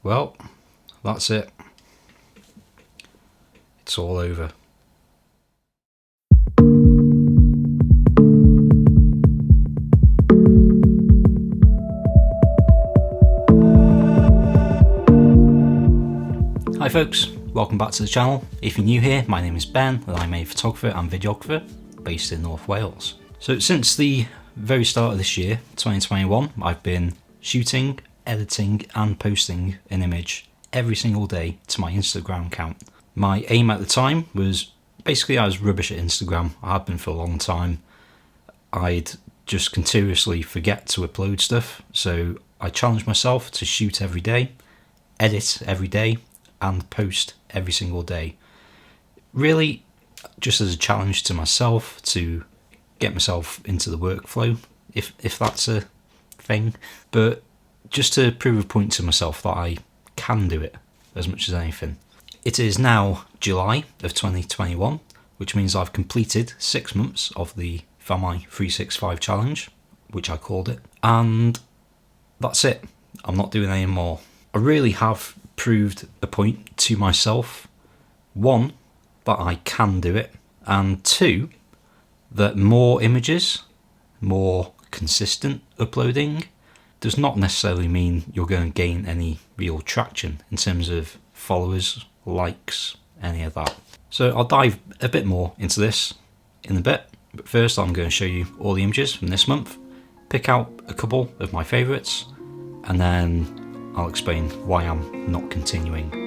Well, that's it. It's all over. Hi folks, welcome back to the channel. If you're new here, my name is Ben and I'm a photographer and videographer based in North Wales. So since the very start of this year, 2021, I've been shooting, editing and posting an image every single day to my Instagram account. My aim at the time was basically I was rubbish at Instagram. I had been for a long time. I'd just continuously forget to upload stuff, so I challenged myself to shoot every day, edit every day and post every single day. Really just as a challenge to myself to get myself into the workflow, if that's a thing, but just to prove a point to myself that I can do it as much as anything. It is now July of 2021, which means I've completed 6 months of the Famau 365 challenge, which I called it, and that's it. I'm not doing any more. I really have proved a point to myself. 1, that I can do it, and 2, that more images, more consistent uploading does not necessarily mean you're going to gain any real traction in terms of followers, likes, any of that. So I'll dive a bit more into this in a bit, but first I'm going to show you all the images from this month, pick out a couple of my favourites, and then I'll explain why I'm not continuing.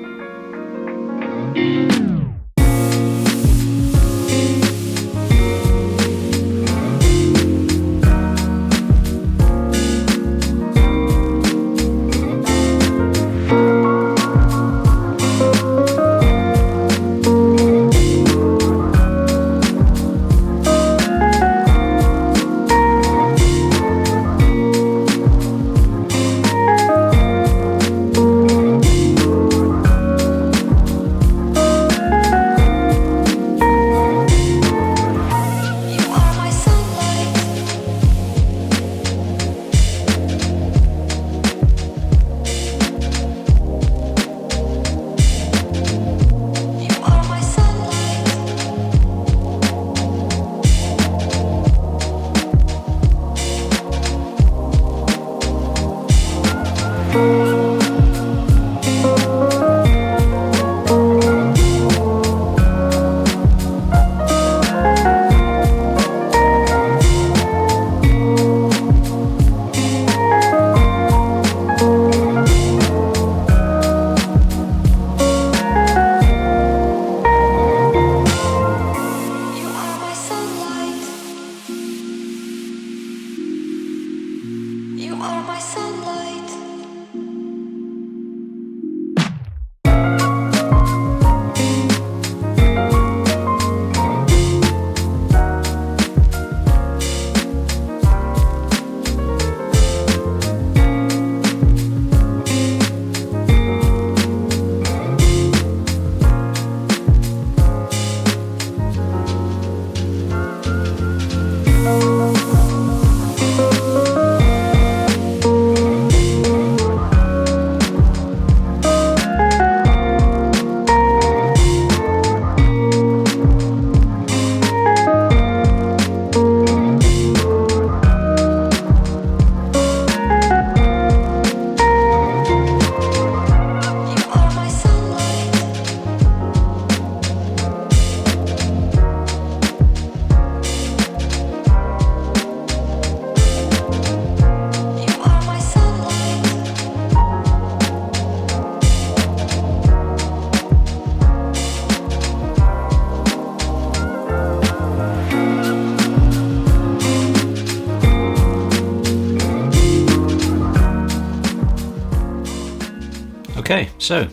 Okay, so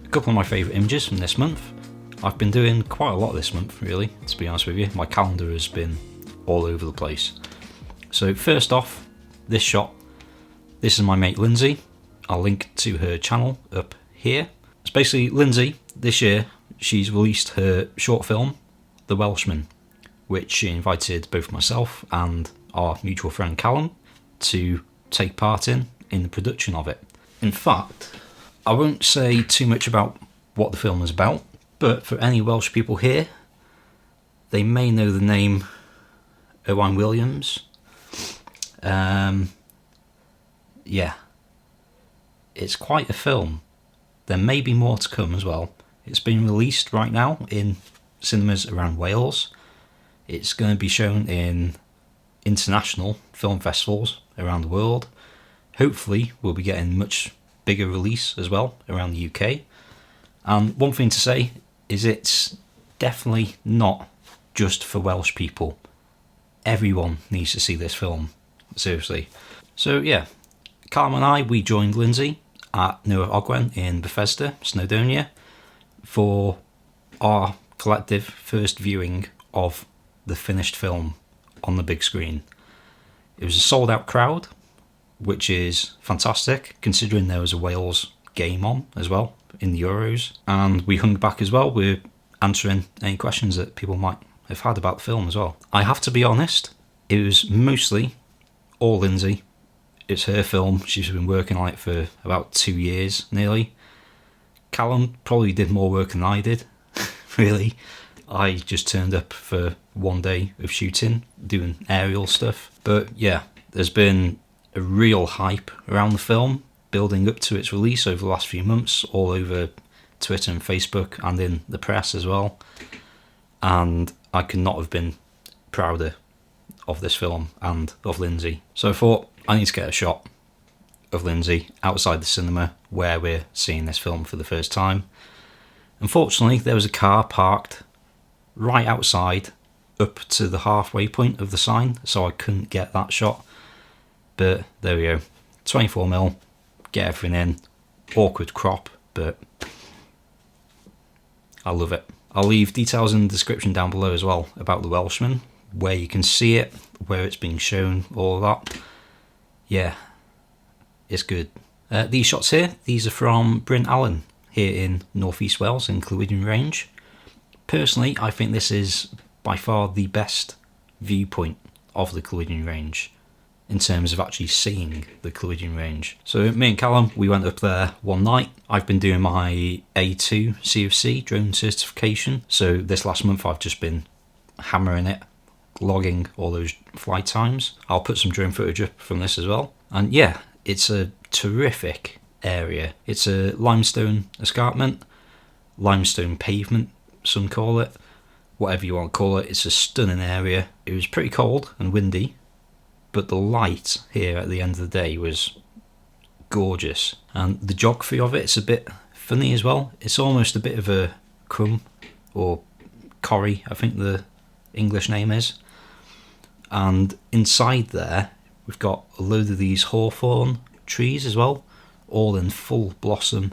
a couple of my favourite images from this month. I've been doing quite a lot this month, really, to be honest with you. My calendar has been all over the place. So first off, this shot. This is my mate Lindsay. I'll link to her channel up here. It's basically Lindsay, this year, she's released her short film, The Welshman, which she invited both myself and our mutual friend Callum to take part in the production of it. In fact, I won't say too much about what the film is about, but for any Welsh people here, they may know the name Owain Williams. Yeah, it's quite a film. There may be more to come as well. It's been released right now in cinemas around Wales. It's going to be shown in international film festivals around the world. Hopefully we'll be getting much bigger release as well around the UK. And one thing to say is it's definitely not just for Welsh people. Everyone needs to see this film, seriously. So yeah, Callum and I, we joined Lindsay at Noah Ogwen in Bethesda, Snowdonia, for our collective first viewing of the finished film on the big screen. It was a sold out crowd, which is fantastic considering there was a Wales game on as well in the Euros, and we hung back as well. We're answering any questions that people might have had about the film as well. I have to be honest, it was mostly all Lindsay. It's her film. She's been working on it for about 2 years nearly. Callum probably did more work than I did, really. I just turned up for one day of shooting, doing aerial stuff. But yeah, there's been a real hype around the film, building up to its release over the last few months, all over Twitter and Facebook and in the press as well. And I could not have been prouder of this film and of Lindsay. So I thought, I need to get a shot of Lindsay outside the cinema where we're seeing this film for the first time. Unfortunately, there was a car parked right outside up to the halfway point of the sign, so I couldn't get that shot. But there we go, 24mm, get everything in, awkward crop, but I love it. I'll leave details in the description down below as well about the Welshman, where you can see it, where it's being shown, all of that. Yeah, it's good. These shots here, these are from Bryn Allen here in North East Wales in Clwydyn Range. Personally, I think this is by far the best viewpoint of the Clwydyn Range in terms of actually seeing the Clwydyn Range. So me and Callum, we went up there one night. I've been doing my A2 CFC drone certification, so this last month I've just been hammering it, logging all those flight times. I'll put some drone footage up from this as well. And yeah, it's a terrific area. It's a limestone escarpment, limestone pavement, some call it, whatever you want to call it. It's a stunning area. It was pretty cold and windy, but the light here at the end of the day was gorgeous. And the geography of it's a bit funny as well. It's almost a bit of a crumb, or corrie, I think the English name is. And inside there, we've got a load of these hawthorn trees as well, all in full blossom.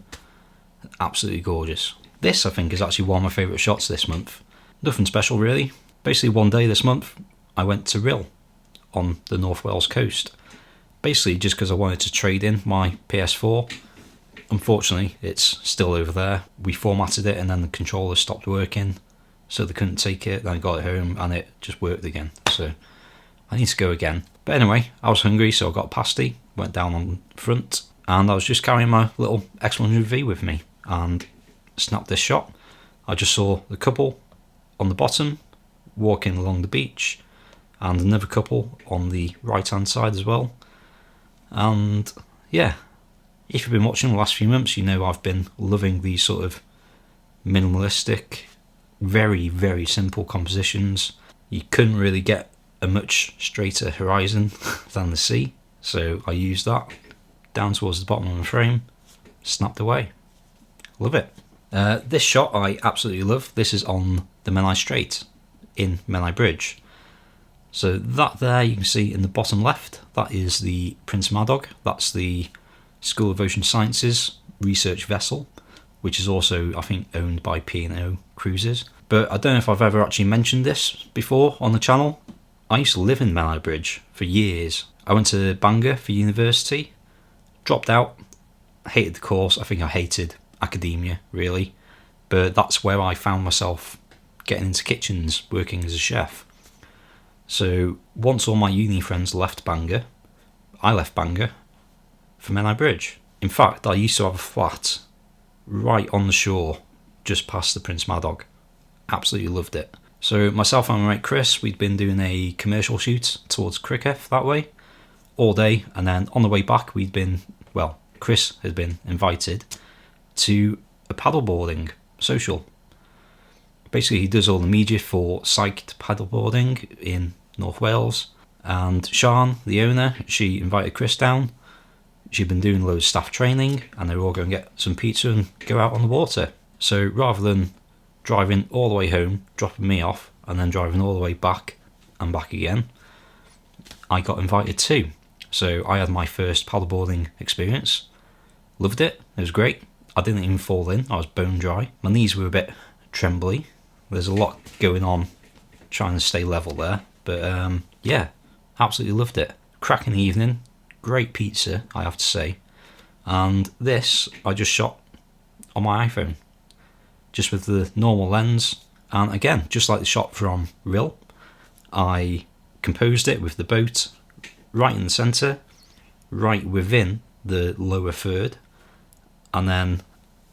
Absolutely gorgeous. This, I think, is actually one of my favourite shots this month. Nothing special really. Basically one day this month, I went to Rhyl on the North Wales coast. Basically just because I wanted to trade in my PS4. Unfortunately, it's still over there. We formatted it and then the controller stopped working, so they couldn't take it. Then I got it home and it just worked again. So I need to go again. But anyway, I was hungry, so I got a pasty, went down on front, and I was just carrying my little X100V with me and snapped this shot. I just saw the couple on the bottom walking along the beach, and another couple on the right hand side as well. And yeah, if you've been watching the last few months, you know I've been loving these sort of minimalistic, very, very simple compositions. You couldn't really get a much straighter horizon than the sea, so I used that down towards the bottom of the frame, snapped away. Love it. This shot I absolutely love. This is on the Menai Strait in Menai Bridge. So that there you can see in the bottom left, that is the Prince Madog. That's the School of Ocean Sciences research vessel, which is also, I think, owned by P&O Cruises. But I don't know if I've ever actually mentioned this before on the channel. I used to live in Menai Bridge for years. I went to Bangor for university, dropped out, hated the course. I think I hated academia, really. But that's where I found myself getting into kitchens, working as a chef. So once all my uni friends left Bangor, I left Bangor for Menai Bridge. In fact, I used to have a flat right on the shore, just past the Prince Madog. Absolutely loved it. So myself and my mate Chris, we'd been doing a commercial shoot towards Cricketh that way all day, and then on the way back Chris had been invited to a paddleboarding social. Basically, he does all the media for Psyched Paddleboarding in North Wales, and Sian, the owner, she invited Chris down. She'd been doing loads of staff training, and they were all going to get some pizza and go out on the water. So rather than driving all the way home, dropping me off, and then driving all the way back and back again, I got invited too. So I had my first paddleboarding experience. Loved it. It was great. I didn't even fall in. I was bone dry. My knees were a bit trembly. There's a lot going on trying to stay level there. But yeah, absolutely loved it. Cracking evening. Great pizza, I have to say. And this I just shot on my iPhone, just with the normal lens. And again, just like the shot from Rill, I composed it with the boat right in the centre, right within the lower third, and then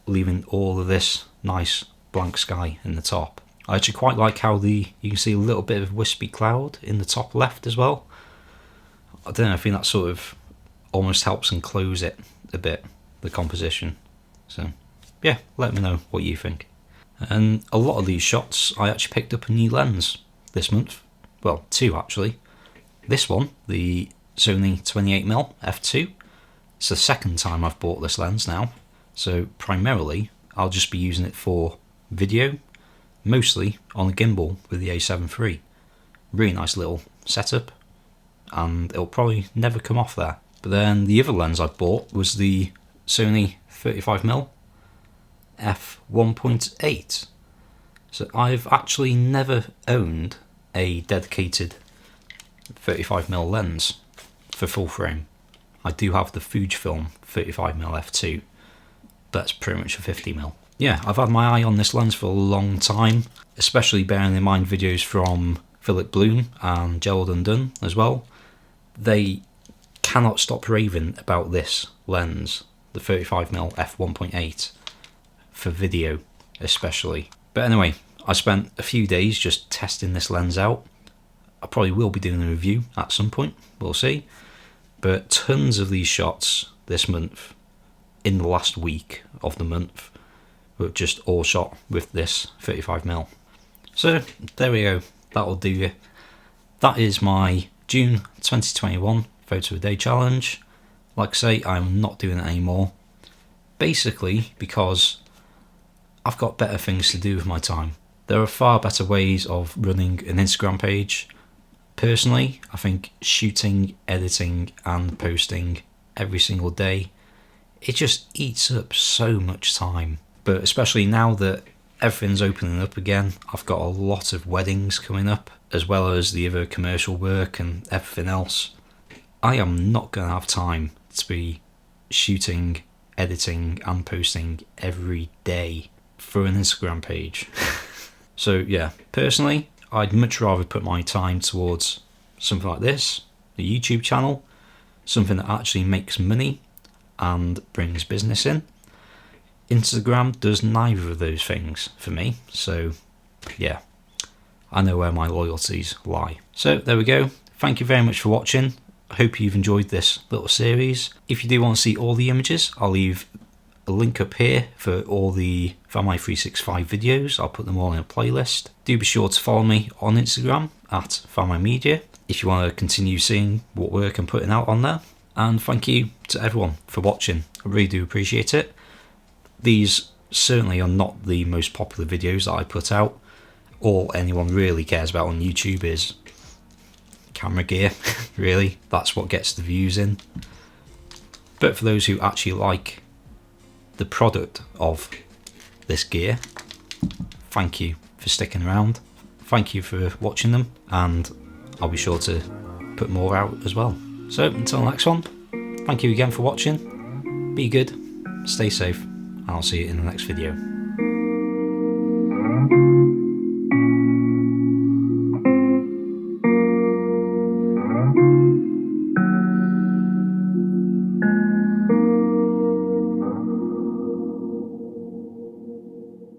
leaving all of this nice blank sky in the top. I actually quite like how you can see a little bit of wispy cloud in the top left as well. I don't know, I think that sort of almost helps enclose it a bit, the composition. So yeah, let me know what you think. And a lot of these shots, I actually picked up a new lens this month. Well, two actually. This one, the Sony 28mm f2. It's the second time I've bought this lens now. So primarily, I'll just be using it for video, mostly on a gimbal with the A7 III. Really nice little setup, and it'll probably never come off there. But then the other lens I bought was the Sony 35mm f1.8. So I've actually never owned a dedicated 35mm lens for full frame. I do have the Fujifilm 35mm f2, that's pretty much a 50mm. Yeah, I've had my eye on this lens for a long time, especially bearing in mind videos from Philip Bloom and Gerald Undone as well. They cannot stop raving about this lens, the 35mm f1.8, for video especially. But anyway, I spent a few days just testing this lens out. I probably will be doing a review at some point, we'll see. But tons of these shots this month, in the last week of the month, were just all shot with this 35mm. So there we go, that'll do you. That is my June 2021 photo a day challenge. Like I say, I'm not doing it anymore. Basically because I've got better things to do with my time. There are far better ways of running an Instagram page. Personally, I think shooting, editing and posting every single day, it just eats up so much time. But especially now that everything's opening up again, I've got a lot of weddings coming up, as well as the other commercial work and everything else. I am not going to have time to be shooting, editing and posting every day for an Instagram page. So yeah, personally, I'd much rather put my time towards something like this, a YouTube channel, something that actually makes money and brings business in. Instagram does neither of those things for me, so yeah, I know where my loyalties lie. So there we go, thank you very much for watching. I hope you've enjoyed this little series. If you do want to see all the images, I'll leave a link up here for all the Famau 365 videos. I'll put them all in a playlist. Do be sure to follow me on Instagram at Famau Media if you want to continue seeing what work I'm putting out on there. And thank you to everyone for watching. I really do appreciate it. These certainly are not the most popular videos that I put out. All anyone really cares about on YouTube is camera gear, really. That's what gets the views in. But for those who actually like the product of this gear, thank you for sticking around. Thank you for watching them, and I'll be sure to put more out as well. So until the next one, thank you again for watching. Be good, stay safe, and I'll see you in the next video.